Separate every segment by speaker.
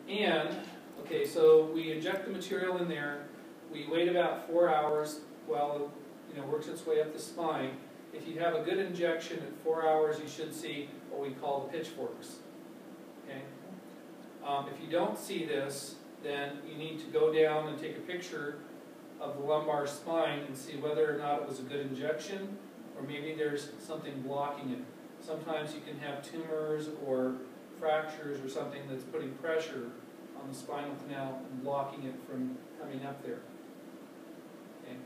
Speaker 1: And, okay, so we inject the material in there. We wait about 4 hours while it works its way up the spine. If you have a good injection at 4 hours, you should see what we call the pitchforks. Okay? If you don't see this, then you need to go down and take a picture of the lumbar spine and see whether or not it was a good injection, or maybe there's something blocking it. Sometimes you can have tumors or fractures or something that's putting pressure on the spinal canal and blocking it from coming up there. Okay.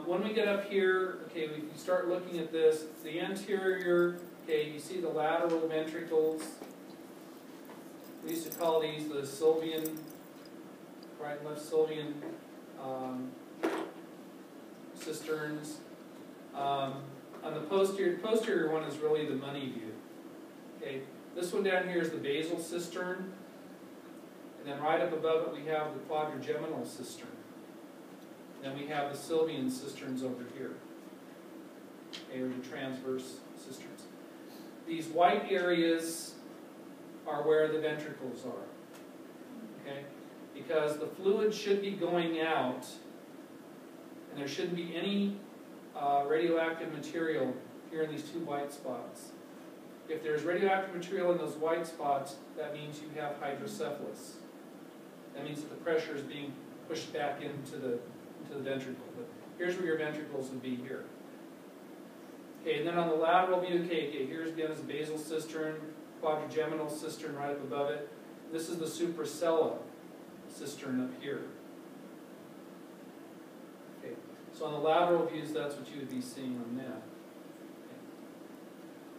Speaker 1: When we get up here, okay, we start looking at this. The anterior, okay, you see the lateral ventricles. We used to call these the Sylvian, right and left Sylvian cisterns. On the posterior one is really the money view. Okay, this one down here is the basal cistern, and then right up above it we have the quadrigeminal cistern. And then we have the Sylvian cisterns over here, okay, or the transverse cisterns. These white areas are where the ventricles are, okay, because the fluid should be going out, and there shouldn't be any radioactive material here in these two white spots. If there's radioactive material in those white spots, that means you have hydrocephalus. That means that the pressure is being pushed back into the ventricle. But here's where your ventricles would be here. Okay, and then on the lateral view, okay, here's again is the basal cistern, quadrigeminal cistern right up above it. This is the supracella cistern up here. Okay, so on the lateral views, that's what you would be seeing on that.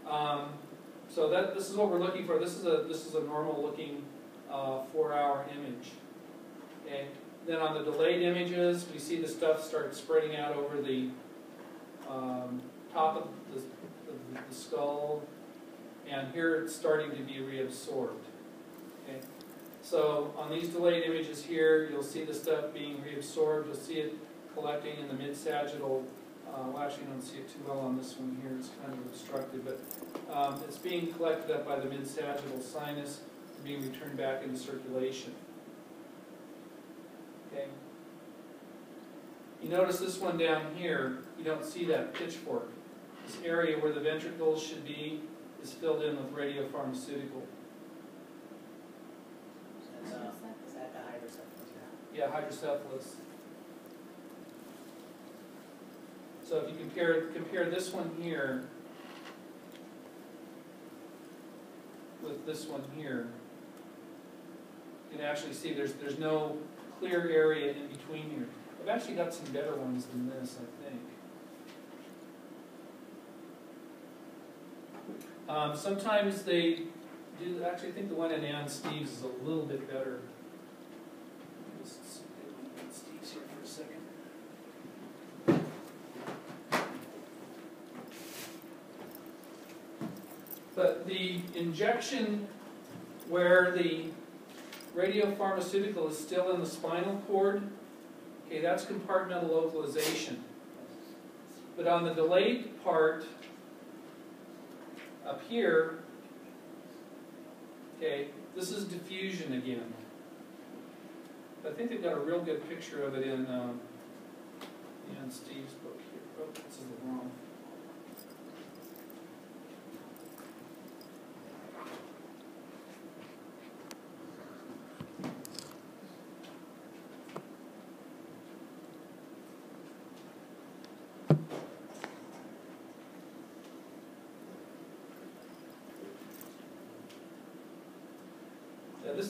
Speaker 1: Okay. So this is what we're looking for. This is a normal looking 4-hour image. Okay. Then on the delayed images, we see the stuff start spreading out over the top of the skull, and here it's starting to be reabsorbed. Okay. So on these delayed images here, you'll see the stuff being reabsorbed. You'll see it collecting in the mid-sagittal. Well, actually, you don't see it too well on this one here. It's kind of obstructed, but it's being collected up by the mid-sagittal sinus and being returned back into circulation. Okay. You notice this one down here, you don't see that pitchfork. This area where the ventricles should be is filled in with radiopharmaceutical.
Speaker 2: Is that the hydrocephalus?
Speaker 1: Yeah, hydrocephalus. So if you compare this one here with this one here, you can actually see there's no clear area in between here. I've actually got some better ones than this, I think. Sometimes they do, actually I think the one in Ann Steve's is a little bit better. Just Ann Steve's here for a second. But the injection where the radiopharmaceutical is still in the spinal cord, okay, that's compartmental localization. But on the delayed part up here, okay, this is diffusion again. I think they've got a real good picture of it in Steve's book here. Oh, this is the wrong.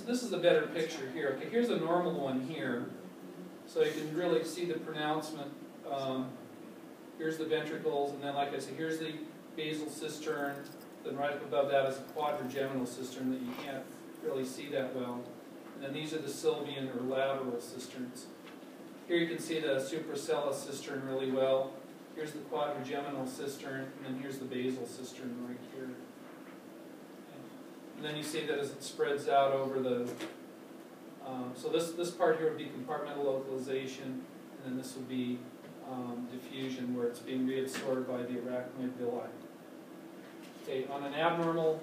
Speaker 1: This is a better picture here. Okay, here's a normal one here, so you can really see the pronouncement. Here's the ventricles, and then, like I said, here's the basal cistern. Then right up above that is a quadrigeminal cistern that you can't really see that well. And then these are the Sylvian or lateral cisterns. Here you can see the supracella cistern really well. Here's the quadrigeminal cistern, and then here's the basal cistern right here. And then you see that as it spreads out over the, so this part here would be compartmental localization, and then this would be diffusion, where it's being reabsorbed by the arachnoid villi. Okay, on an abnormal,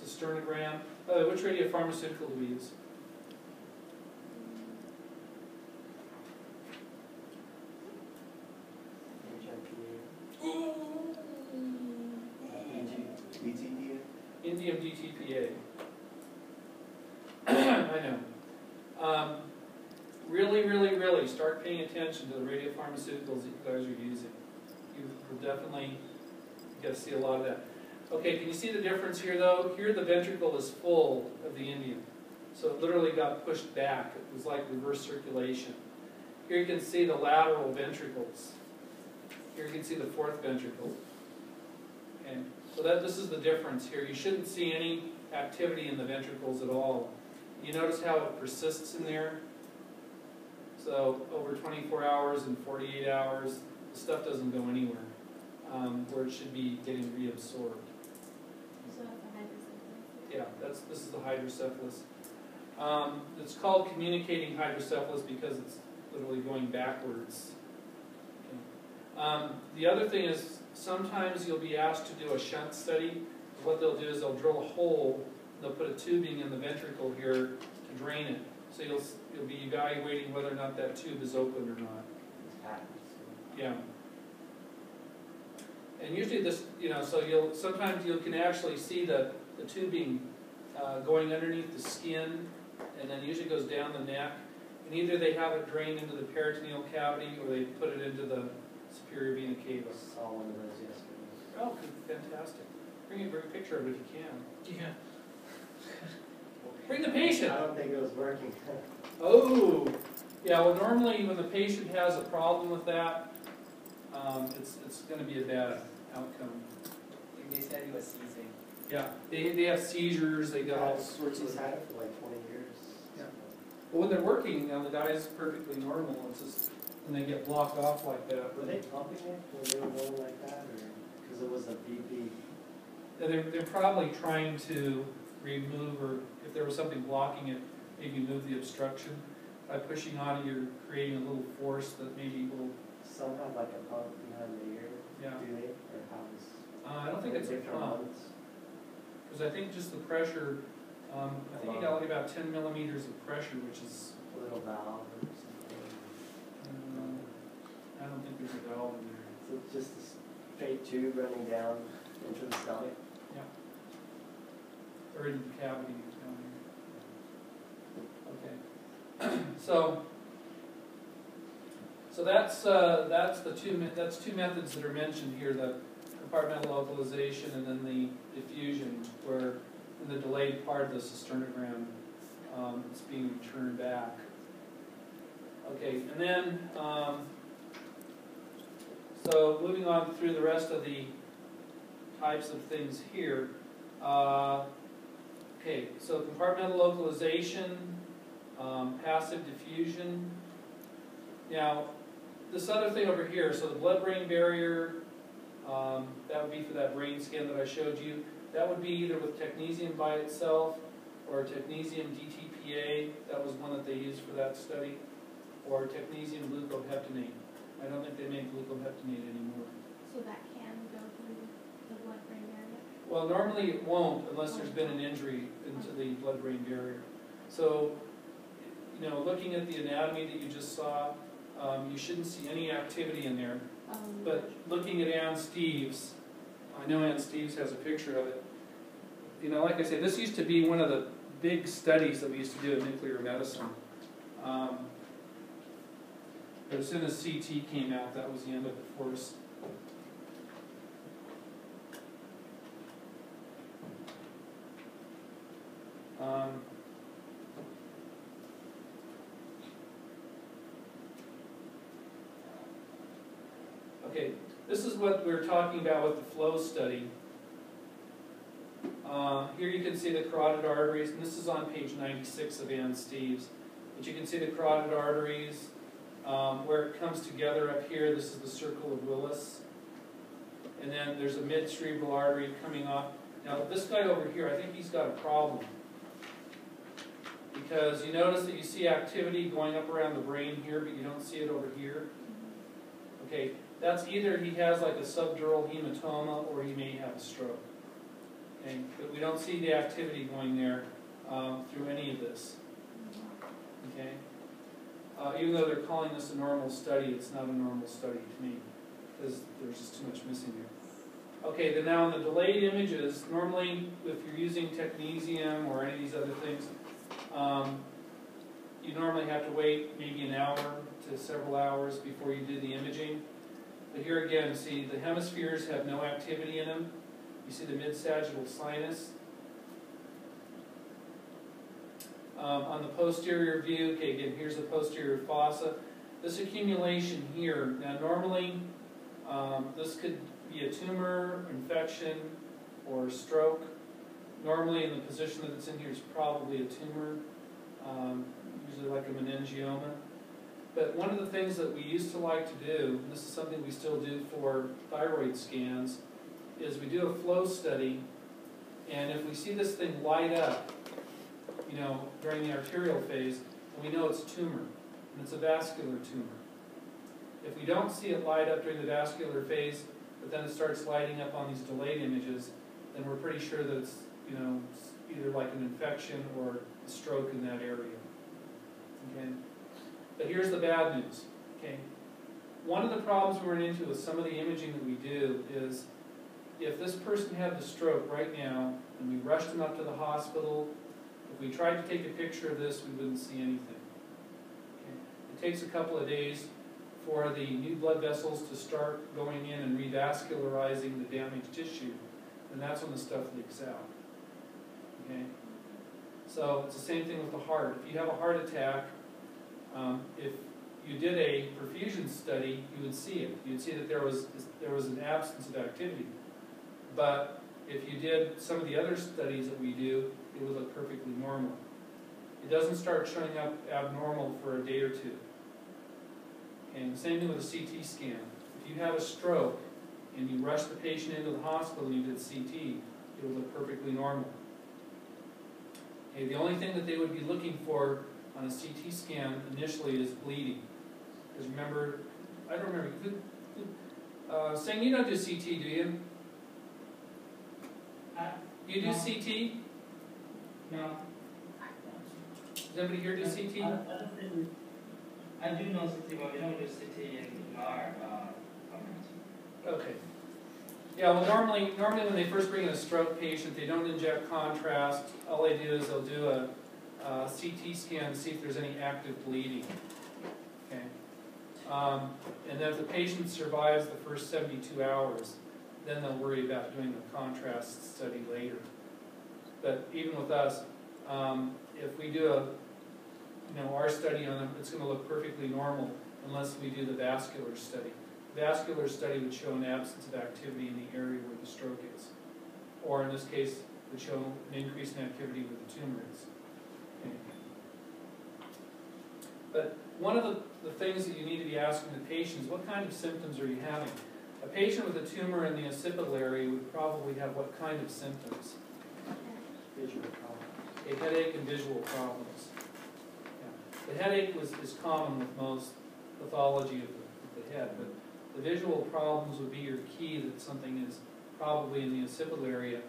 Speaker 1: cisternogram. Which radiopharmaceutical do we use? Indium DTPA. I know. Really start paying attention to the radiopharmaceuticals that you guys are using. You will definitely get to see a lot of that. Okay, can you see the difference here though? Here the ventricle is full of the indium. So it literally got pushed back. It was like reverse circulation. Here you can see the lateral ventricles. Here you can see the fourth ventricle. Okay. So this is the difference here. You shouldn't see any activity in the ventricles at all. You notice how it persists in there? So over 24 hours and 48 hours, the stuff doesn't go anywhere where it should be getting reabsorbed.
Speaker 3: So that's a hydrocephalus?
Speaker 1: Yeah, this is the hydrocephalus. It's called communicating hydrocephalus because it's literally going backwards. Okay. The other thing is sometimes you'll be asked to do a shunt study. What they'll do is they'll drill a hole, they'll put a tubing in the ventricle here to drain it. So you'll be evaluating whether or not that tube is open or not. Yeah. And usually this, so sometimes you can actually see the tubing going underneath the skin, and then usually goes down the neck. And either they have it drained into the peritoneal cavity, or they put it into the superior vena cava.
Speaker 2: I saw one of those yesterday.
Speaker 1: Oh, fantastic. Bring a picture of it if you can.
Speaker 4: Yeah.
Speaker 1: Bring the patient.
Speaker 2: I don't think it was working.
Speaker 1: Oh, yeah. Well, normally when the patient has a problem with that, it's going to be a bad outcome.
Speaker 2: They said he was seizing.
Speaker 1: Yeah, they have seizures. They got all sorts of.
Speaker 2: He's had it for like 20 years.
Speaker 1: Yeah. Well, when they're working, the guy's perfectly normal. It's just when they get blocked off like that.
Speaker 2: Were they pumping it when they were going like that, or because it was a BP?
Speaker 1: They're probably trying to remove, or if there was something blocking it, maybe move the obstruction. By pushing on it, you're creating a little force that maybe will.
Speaker 2: Some have like a pump behind the ear.
Speaker 1: Yeah.
Speaker 2: Do they? Or how is?
Speaker 1: I don't think it's a pump. Because I think just the pressure. I think you got like about 10 millimeters of pressure, which is.
Speaker 2: A little valve or something.
Speaker 1: I don't think there's a valve in there.
Speaker 2: So it's just a straight tube running down into the stomach.
Speaker 1: Yeah. Or in the cavity down here. Okay. So that's two methods that are mentioned here: the compartmental localization and then the diffusion, where in the delayed part of the cisternogram it's being returned back. Okay, and then so moving on through the rest of the types of things here. Okay, so compartmental localization, passive diffusion. Now, this other thing over here, so the blood-brain barrier, that would be for that brain scan that I showed you. That would be either with technetium by itself or technetium DTPA. That was one that they used for that study. Or technetium glucoheptanate. I don't think they make glucoheptanate anymore.
Speaker 3: So that can go through the blood-brain barrier?
Speaker 1: Well, normally it won't unless there's been an injury into the blood-brain barrier. So, looking at the anatomy that you just saw, you shouldn't see any activity in there. But looking at Ann Steves, I know Ann Steves has a picture of it. Like I said, this used to be one of the big studies that we used to do in nuclear medicine. But as soon as CT came out, that was the end of it for us. Okay, this is what we're talking about with the flow study. Here you can see the carotid arteries, and this is on page 96 of Ann Steves. But you can see the carotid arteries, where it comes together up here. This is the circle of Willis. And then there's a mid-cerebral artery coming off. Now this guy over here, I think he's got a problem. Because you notice that you see activity going up around the brain here, but you don't see it over here. Okay, that's either he has like a subdural hematoma or he may have a stroke. Okay, but we don't see the activity going there through any of this. Okay, even though they're calling this a normal study, it's not a normal study to me because there's just too much missing here. Okay, then now in the delayed images, normally if you're using technetium or any of these other things, you normally have to wait maybe an hour to several hours before you do the imaging. But here again, see the hemispheres have no activity in them. You see the mid-sagittal sinus. On the posterior view, okay, again, here's the posterior fossa. This accumulation here, now normally this could be a tumor, infection, or stroke. Normally in the position that it's in here is probably a tumor, usually like a meningioma. But one of the things that we used to like to do, and this is something we still do for thyroid scans, is we do a flow study, and if we see this thing light up, you know, during the arterial phase, and we know it's a tumor, and it's a vascular tumor. If we don't see it light up during the vascular phase, but then it starts lighting up on these delayed images, then we're pretty sure that it's, you know, either like an infection or a stroke in that area. Okay? But here's the bad news. Okay? One of the problems we run into with some of the imaging that we do is if this person had the stroke right now and we rushed them up to the hospital, if we tried to take a picture of this, we wouldn't see anything. Okay? It takes a couple of days for the new blood vessels to start going in and revascularizing the damaged tissue, and that's when the stuff leaks out. Okay? So it's the same thing with the heart. If you have a heart attack, if you did a perfusion study, you would see it. You'd see that there was an absence of activity. But if you did some of the other studies that we do, it would look perfectly normal. It doesn't start showing up abnormal for a day or two. And the same thing with a CT scan. If you have a stroke and you rush the patient into the hospital and you did CT, it would look perfectly normal. Okay, the only thing that they would be looking for on a CT scan initially is bleeding. Because remember, I don't remember, saying you don't do CT, do you? You do
Speaker 4: No.
Speaker 1: CT?
Speaker 4: No.
Speaker 1: Does anybody here do CT?
Speaker 4: I do know CT, but we don't do CT in our community.
Speaker 1: Okay. Yeah, well normally when they first bring in a stroke patient, they don't inject contrast. All they do is they'll do a CT scan to see if there's any active bleeding. Okay. And then if the patient survives the first 72 hours, then they'll worry about doing the contrast study later. But even with us, if we do our study on them, it's going to look perfectly normal unless we do the vascular study. The vascular study would show an absence of activity in the area where the stroke is. Or in this case, would show an increase in activity where the tumor is. Okay. But one of the things that you need to be asking the patient is what kind of symptoms are you having? A patient with a tumor in the occipital area would probably have what kind of symptoms?
Speaker 2: Visual problems.
Speaker 1: A headache and visual problems. Yeah. The headache is common with most pathology of the head, but the visual problems would be your key that something is probably in the occipital area.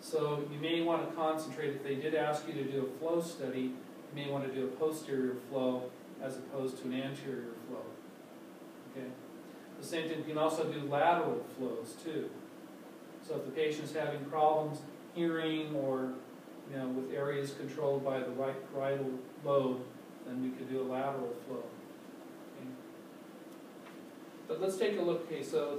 Speaker 1: So you may want to concentrate, if they did ask you to do a flow study, you may want to do a posterior flow as opposed to an anterior flow. Okay. The same thing, you can also do lateral flows too. So if the patient is having problems hearing or with areas controlled by the right parietal lobe, then we could do a lateral flow. Okay. But let's take a look. Okay, so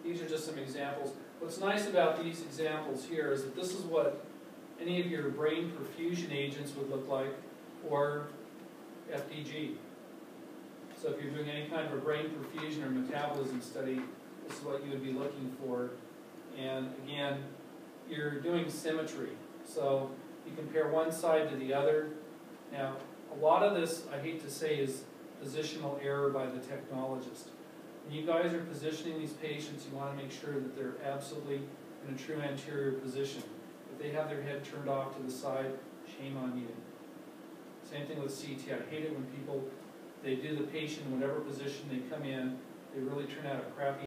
Speaker 1: these are just some examples. What's nice about these examples here is that this is what any of your brain perfusion agents would look like, or FDG. So if you're doing any kind of a brain perfusion or metabolism study, this is what you would be looking for. And again, you're doing symmetry. So you compare one side to the other. Now, a lot of this, I hate to say, is positional error by the technologist. When you guys are positioning these patients, you want to make sure that they're absolutely in a true anterior position. If they have their head turned off to the side, shame on you. Same thing with CT. I hate it when people, they do the patient in whatever position they come in, they really turn out a crappy